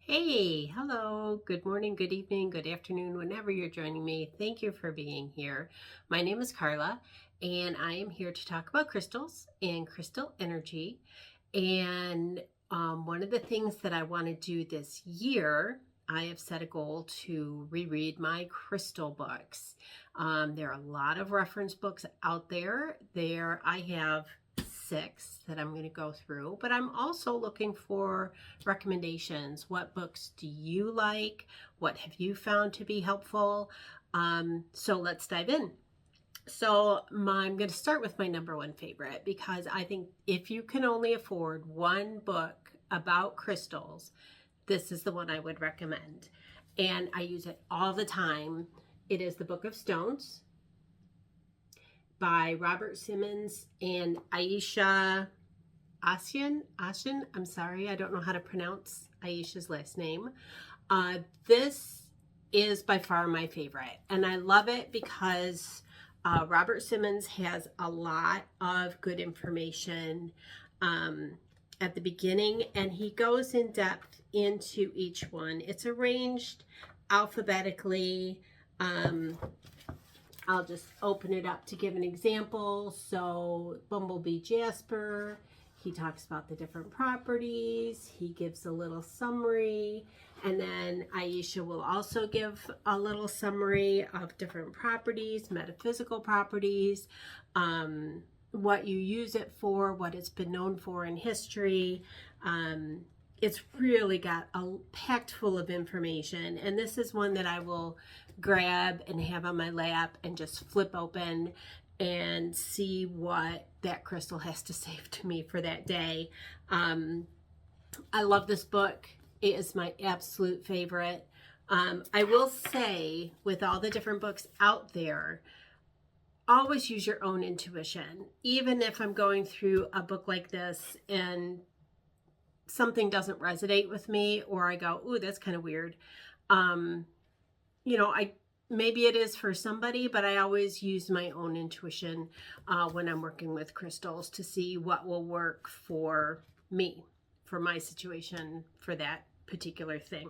Hey, hello, good morning, good evening, good afternoon, whenever you're joining me. Thank you for being here. My name is Carla, and I am here to talk about crystals and crystal energy. And one of the things that I want to do this year, I have set a goal to reread my crystal books. There are a lot of reference books out there. I have six that I'm going to go through, but I'm also looking for recommendations. What books do you like? What have you found to be helpful? So let's dive in. I'm going to start with my number one favorite because I think if you can only afford one book about crystals, this is the one I would recommend. And I use it all the time. It is the Book of Stones by Robert Simmons and Aisha Ashin. I'm sorry, I don't know how to pronounce Aisha's last name. This is by far my favorite, and I love it because Robert Simmons has a lot of good information at the beginning, and he goes in depth into each one. It's arranged alphabetically. I'll just open it up to give an example. So Bumblebee Jasper, he talks about the different properties. He gives a little summary. And then Aisha will also give a little summary of different properties, metaphysical properties, what you use it for, what it's been known for in history. It's really got a packed full of information. And this is one that I will grab and have on my lap and just flip open and see what that crystal has to say to me for that day. I love this book. It is my absolute favorite. I will say, with all the different books out there, always use your own intuition. Even if I'm going through a book like this and something doesn't resonate with me, or I go, ooh, that's kind of weird. Maybe it is for somebody, but I always use my own intuition when I'm working with crystals to see what will work for me, for my situation, for that particular thing.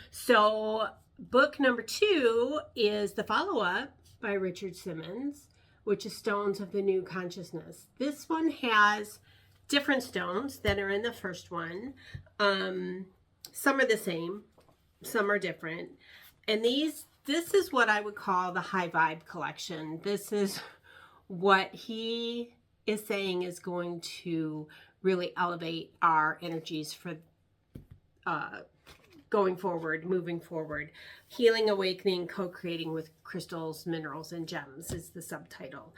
So book number 2 is the follow-up by Richard Simmons, which is Stones of the New Consciousness. This one has different stones that are in the first one. Some are the same, some are different. And this is what I would call the high vibe collection. This is what he is saying is going to really elevate our energies for going forward, moving forward. Healing, Awakening, Co-Creating with Crystals, Minerals, and Gems is the subtitle.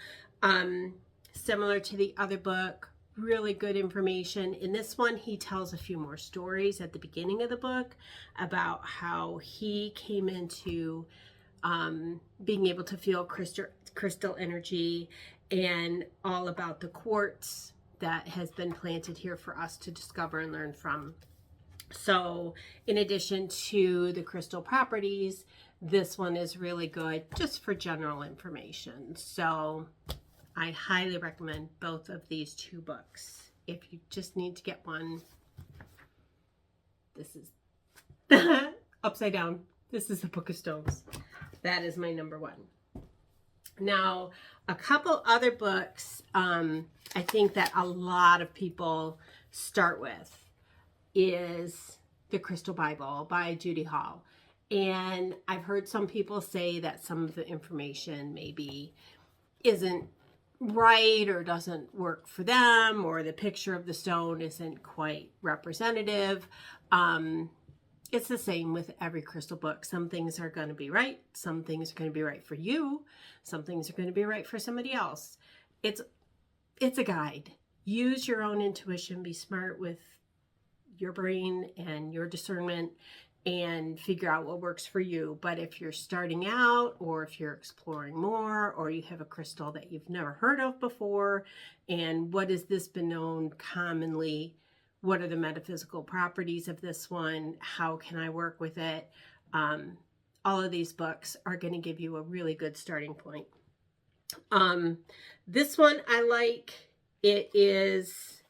Similar to the other book, really good information. In this one, he tells a few more stories at the beginning of the book about how he came into being able to feel crystal energy, and all about the quartz that has been planted here for us to discover and learn from. So in addition to the crystal properties, this one is really good just for general information. So I highly recommend both of these two books. If you just need to get one, this is upside down. This is the Book of Stones. That is my number one. Now, a couple other books I think that a lot of people start with is The Crystal Bible by Judy Hall. And I've heard some people say that some of the information maybe isn't right or doesn't work for them, or the picture of the stone isn't quite representative. It's the same with every crystal book. Some things are going to be right. Some things are going to be right for you. Some things are going to be right for somebody else. It's a guide. Use your own intuition. Be smart with your brain and your discernment and figure out what works for you. But if you're starting out, or if you're exploring more, or you have a crystal that you've never heard of before, and what has this been known commonly? What are the metaphysical properties of this one? How can I work with it? All of these books are going to give you a really good starting point. This one I like. It is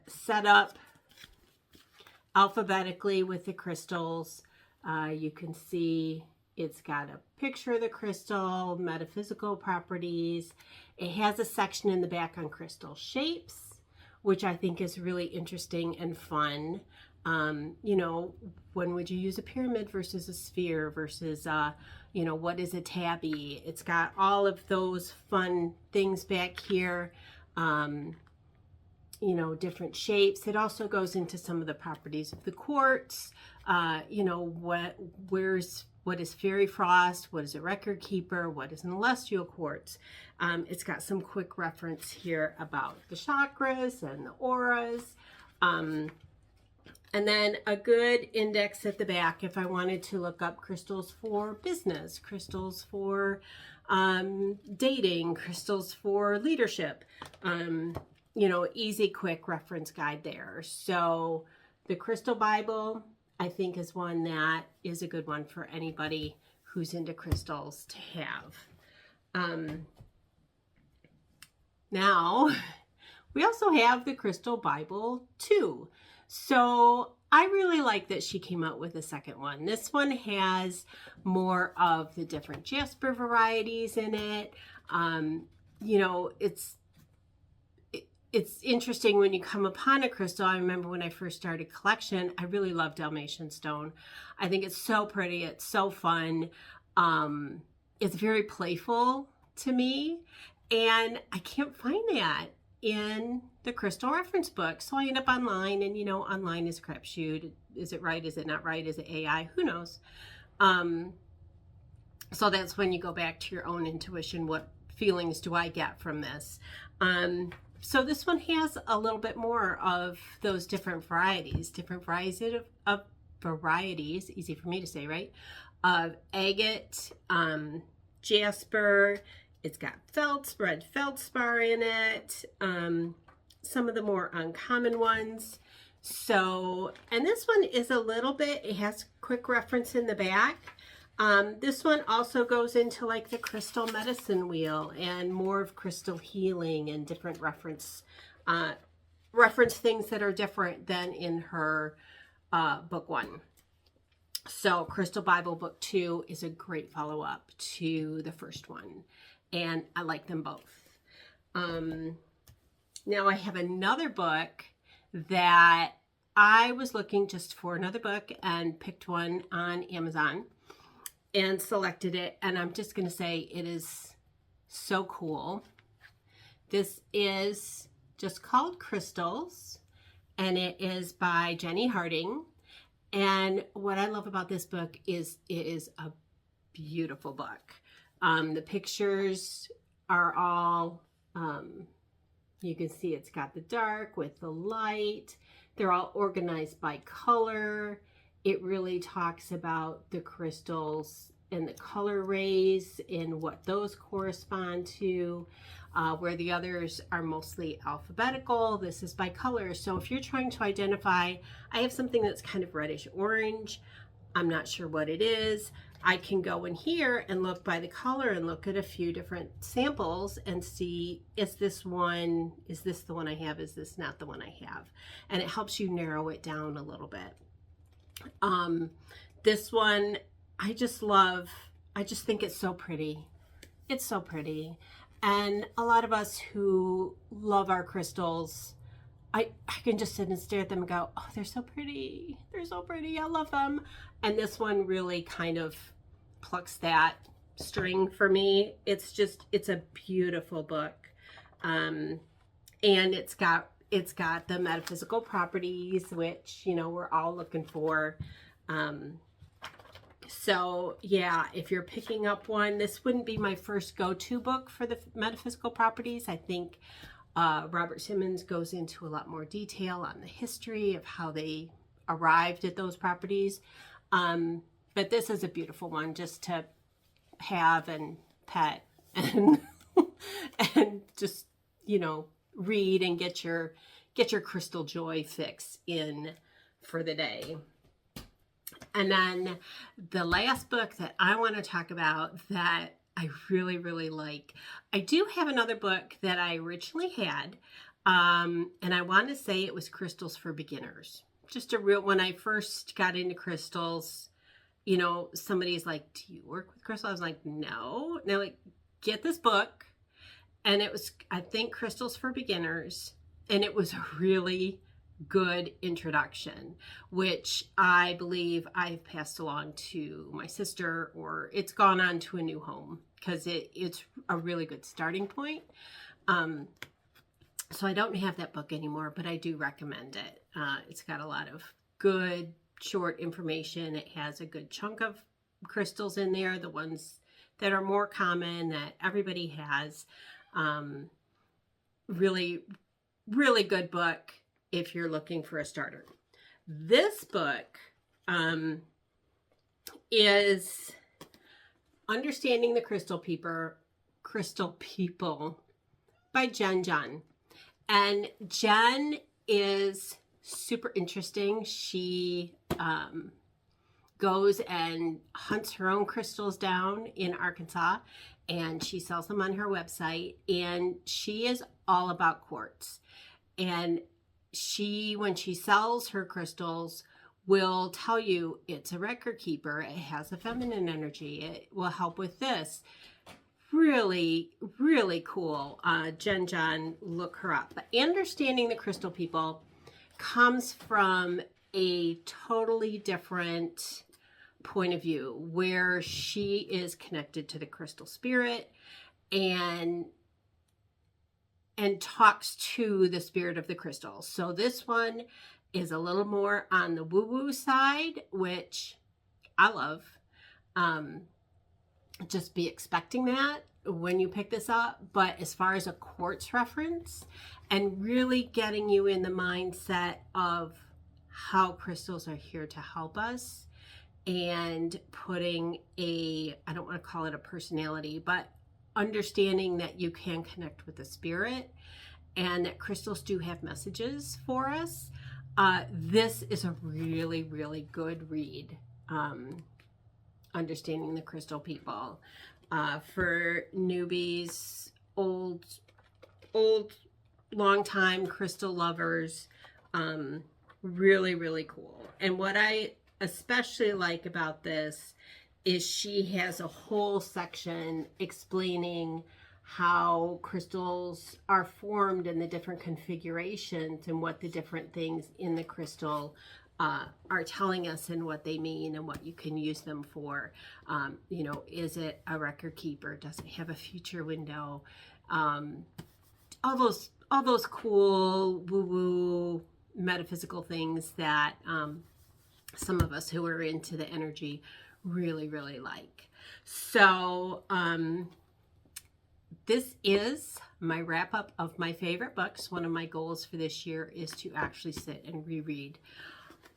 set up alphabetically with the crystals. You can see it's got a picture of the crystal, metaphysical properties. It has a section in the back on crystal shapes, which I think is really interesting and fun. You know, when would you use a pyramid versus a sphere versus, you know, what is a tabby? It's got all of those fun things back here. You know, different shapes. It also goes into some of the properties of the quartz. You know, what is fairy frost? What is a record keeper? What is an celestial quartz? It's got some quick reference here about the chakras and the auras. And then a good index at the back if I wanted to look up crystals for business, crystals for dating, crystals for leadership. You know, easy, quick reference guide there. So the Crystal Bible, I think, is one that is a good one for anybody who's into crystals to have. Now, we also have the Crystal Bible 2. So I really like that she came out with a second one. This one has more of the different jasper varieties in it. You know, it's interesting when you come upon a crystal. I remember when I first started collection, I really love Dalmatian stone. I think it's so pretty. It's so fun. It's very playful to me, and I can't find that in the crystal reference book. So I end up online, and you know, online is a crapshoot. Is it right? Is it not right? Is it AI? Who knows? So that's when you go back to your own intuition. What feelings do I get from this? So this one has a little bit more of those different varieties of varieties, easy for me to say, right? Of agate, jasper. It's got red feldspar in it. Some of the more uncommon ones. So, and this one is a little bit, it has quick reference in the back. This one also goes into like the crystal medicine wheel and more of crystal healing and different reference things that are different than in her book 1. So Crystal Bible book 2 is a great follow-up to the first one, and I like them both. Now I have another book that I was looking just for another book and picked one on Amazon and selected it, and I'm just going to say it is so cool. This is just called Crystals, and it is by Jenny Harding. And what I love about this book is it is a beautiful book. The pictures are all, you can see it's got the dark with the light. They're all organized by color. It really talks about the crystals and the color rays and what those correspond to, where the others are mostly alphabetical. This is by color. So if you're trying to identify, I have something that's kind of reddish orange. I'm not sure what it is. I can go in here and look by the color and look at a few different samples and see, is this the one I have? Is this not the one I have? And it helps you narrow it down a little bit. This one I just love. I just think it's so pretty. It's so pretty. And a lot of us who love our crystals, I can just sit and stare at them and go, oh, they're so pretty. They're so pretty. I love them. And this one really kind of plucks that string for me. It's a beautiful book. And it's got the metaphysical properties, which, you know, we're all looking for. So yeah, if you're picking up one, this wouldn't be my first go-to book for the metaphysical properties. I think Robert Simmons goes into a lot more detail on the history of how they arrived at those properties. But this is a beautiful one just to have and pet and and just, you know, read and get your crystal joy fix in for the day. And then the last book that I want to talk about that I really, really like. I do have another book that I originally had, and I want to say it was Crystals for Beginners just a real, when I first got into crystals, you know, somebody's like, do you work with crystals? I was like, no. And they're like, get this book. And it was, I think, Crystals for Beginners. And it was a really good introduction, which I believe I've passed along to my sister, or it's gone on to a new home, because it's a really good starting point. So I don't have that book anymore, but I do recommend it. It's got a lot of good short information. It has a good chunk of crystals in there, the ones that are more common that everybody has. Really, really good book if you're looking for a starter. This book is Understanding the Crystal People by Jen. And Jen is super interesting. She goes and hunts her own crystals down in Arkansas, and she sells them on her website. And she is all about quartz. And she, when she sells her crystals, will tell you it's a record keeper. It has a feminine energy. It will help with this. Really, really cool. Jen, look her up. But Understanding the Crystal People comes from a totally different point of view, where she is connected to the crystal spirit and talks to the spirit of the crystal. So this one is a little more on the woo-woo side, which I love. Just be expecting that when you pick this up. But as far as a quartz reference, and really getting you in the mindset of how crystals are here to help us, and putting I don't want to call it a personality, but understanding that you can connect with the spirit and that crystals do have messages for us. This is a really, really good read. Understanding the Crystal People. For newbies, old, long time crystal lovers. Really, really cool. And what I especially like about this is she has a whole section explaining how crystals are formed and the different configurations and what the different things in the crystal are telling us and what they mean and what you can use them for. You know, is it a record keeper? Does it have a future window? All those cool woo-woo metaphysical things that some of us who are into the energy really, really like. So this is my wrap up of my favorite books. One of my goals for this year is to actually sit and reread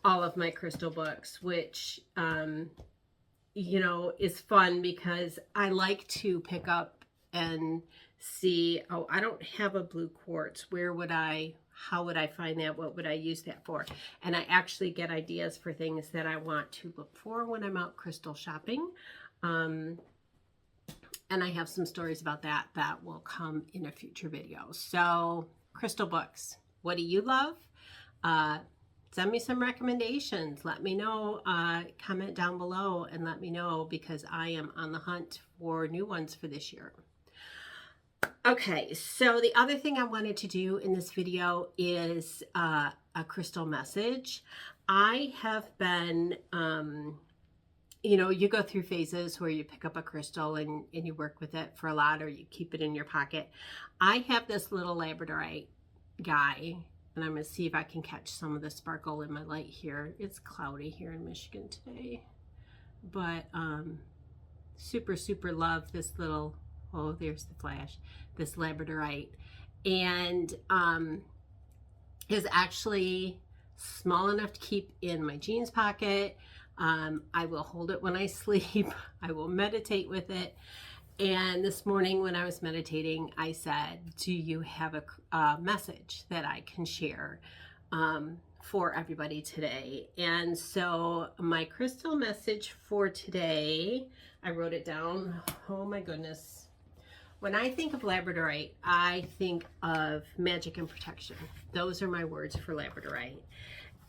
all of my crystal books, which you know, is fun, because I like to pick up and see, oh, I don't have a blue quartz. How would I find that? What would I use that for? And I actually get ideas for things that I want to look for when I'm out crystal shopping. And I have some stories about that will come in a future video. So, crystal books, what do you love? Send me some recommendations. Let me know. Comment down below and let me know, because I am on the hunt for new ones for this year. Okay, so the other thing I wanted to do in this video is a crystal message. I have been, you know, you go through phases where you pick up a crystal and you work with it for a lot, or you keep it in your pocket. I have this little Labradorite guy, and I'm going to see if I can catch some of the sparkle in my light here. It's cloudy here in Michigan today, but super, super love this little, oh, there's the flash, this Labradorite. And is actually small enough to keep in my jeans pocket. I will hold it when I sleep. I will meditate with it. And this morning when I was meditating, I said, do you have a message that I can share for everybody today? And so my crystal message for today, I wrote it down. Oh my goodness. When I think of Labradorite, I think of magic and protection. Those are my words for Labradorite.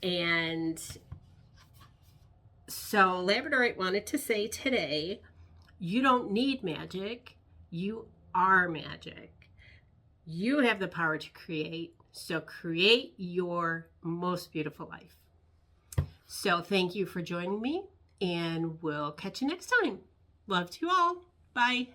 And so Labradorite wanted to say today, you don't need magic. You are magic. You have the power to create. So create your most beautiful life. So thank you for joining me, and we'll catch you next time. Love to you all. Bye.